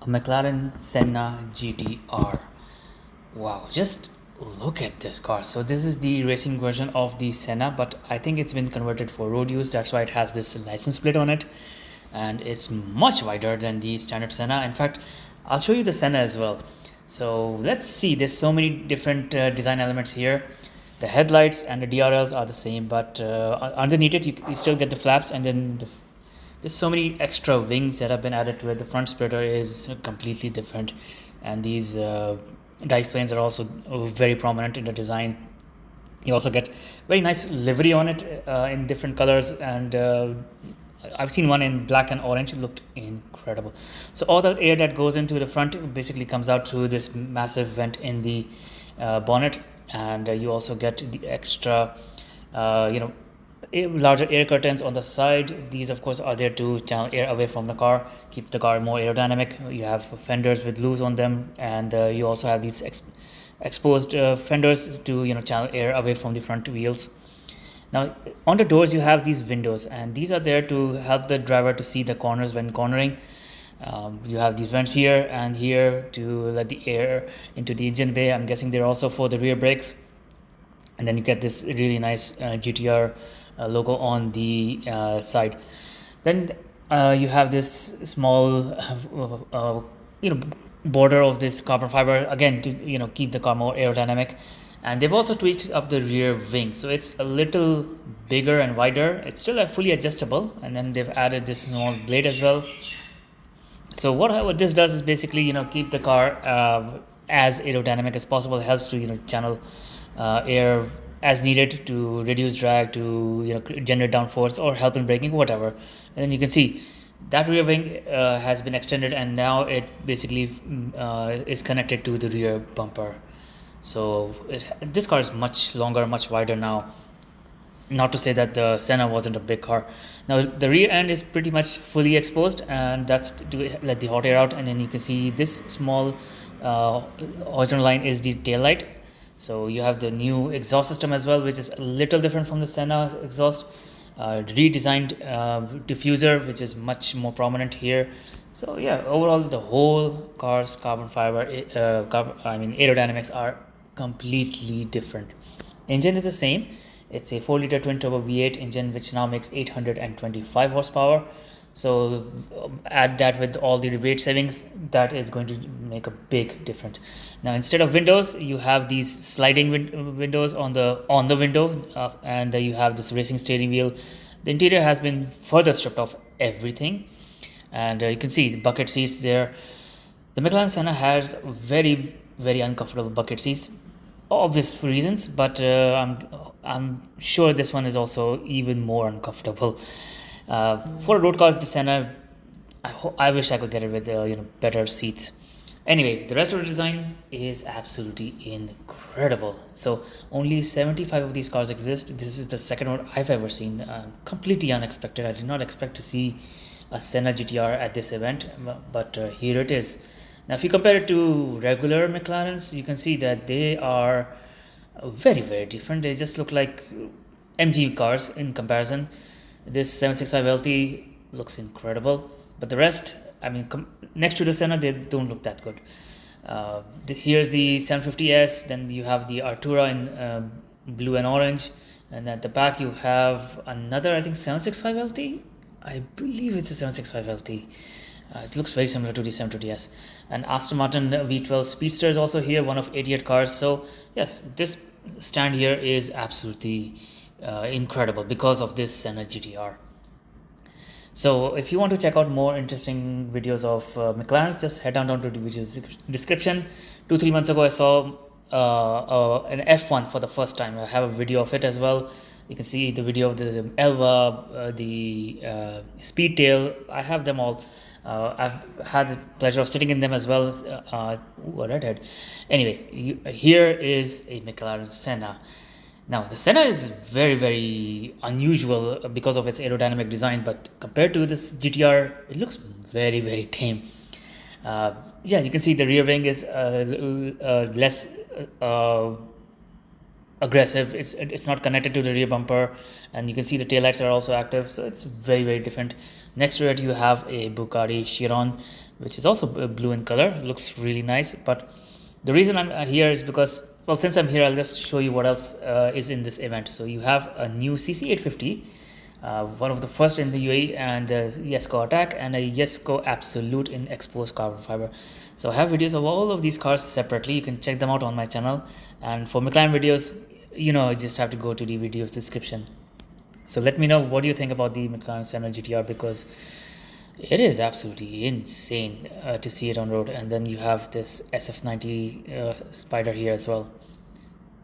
A McLaren Senna GTR. Wow, just look at this car. So this is the racing version of the Senna, but I think it's been converted for road use. That's why it has this license plate on it, and it's much wider than the standard Senna. In fact, I'll show you the Senna as well. So let's see. There's so many different design elements here. The headlights and the DRLs are the same, but underneath it, you still get the flaps, and then there's so many extra wings that have been added to it. The front splitter is completely different, and these dive planes are also very prominent in the design. You also get very nice livery on it in different colors, and I've seen one in black and orange. It looked incredible. So all the air that goes into the front basically comes out through this massive vent in the bonnet, and you also get the extra, you know, larger air curtains on the side. These of course are there to channel air away from the car, keep the car more aerodynamic. You have fenders with louvers on them, and you also have these exposed fenders to channel air away from the front wheels. Now on the doors you have these windows, and these are there to help the driver to see the corners when cornering. You have these vents here and here to let the air into the engine bay. I'm guessing they're also for the rear brakes. And then you get this really nice GTR logo on the side. Then you have this small border of this carbon fiber, again to keep the car more aerodynamic. And they've also tweaked up the rear wing, so it's a little bigger and wider. It's still fully adjustable, and then they've added this small blade as well. So what this does is basically keep the car as aerodynamic as possible. It helps to channel air as needed to reduce drag, to generate downforce, or help in braking, whatever. And then you can see that rear wing has been extended, and now it basically is connected to the rear bumper. So this car is much longer, much wider now. Not to say that the Senna wasn't a big car. Now the rear end is pretty much fully exposed, and that's to let the hot air out. And then you can see this small horizontal line is the tail light. So you have the new exhaust system as well, which is a little different from the Senna exhaust. Redesigned diffuser, which is much more prominent here. So yeah, overall the whole car's carbon fiber, aerodynamics are completely different. Engine is the same. It's a 4-liter twin turbo V8 engine, which now makes 825 horsepower. So add that with all the weight savings, that is going to make a big difference. Now instead of windows, you have these sliding windows on the window, and you have this racing steering wheel. The interior has been further stripped of everything, and you can see the bucket seats there. The McLaren Senna has very uncomfortable bucket seats, obvious reasons, but I'm sure this one is also even more uncomfortable. For a road car, the Senna, I wish I could get it with better seats. Anyway, the rest of the design is absolutely incredible. So only 75 of these cars exist. This is the second one I've ever seen. Completely unexpected. I did not expect to see a Senna GTR at this event, but here it is. Now, if you compare it to regular McLarens, you can see that they are very different. They just look like MG cars in comparison. This 765LT looks incredible, but the rest, next to the Senna, they don't look that good. Here's the 750S. Then you have the Artura in blue and orange, and at the back you have another, I think, 765LT. I believe it's a 765LT. It looks very similar to the 720S. And Aston Martin V12 Speedster is also here, one of 88 cars. So yes, this stand here is absolutely incredible because of this Senna GTR. So if you want to check out more interesting videos of McLarens, just head down to the video description. 2-3 months ago I saw an F1 for the first time. I have a video of it as well. You can see the video of the Elva, the Speedtail. I have them all. I've had the pleasure of sitting in them as well. Redhead. Anyway, here is a McLaren Senna. Now the Senna is very unusual because of its aerodynamic design, but compared to this GTR, it looks very tame. Yeah, you can see the rear wing is a little less aggressive. It's not connected to the rear bumper, and you can see the taillights are also active, so it's very different. Next to it you have a Bugatti Chiron, which is also blue in color. It looks really nice. But the reason I'm here is because, well, since I'm here, I'll just show you what else is in this event. So you have a new CC850, one of the first in the UAE, and the Yesco Attack, and a Yesco Absolute in exposed carbon fiber. So I have videos of all of these cars separately. You can check them out on my channel. And for McLaren videos, you just have to go to the videos description. So let me know what do you think about the McLaren Senna GTR, because it is absolutely insane to see it on road. And then you have this SF90 Spider here as well.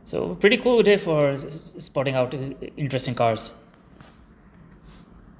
So pretty cool day for spotting out interesting cars.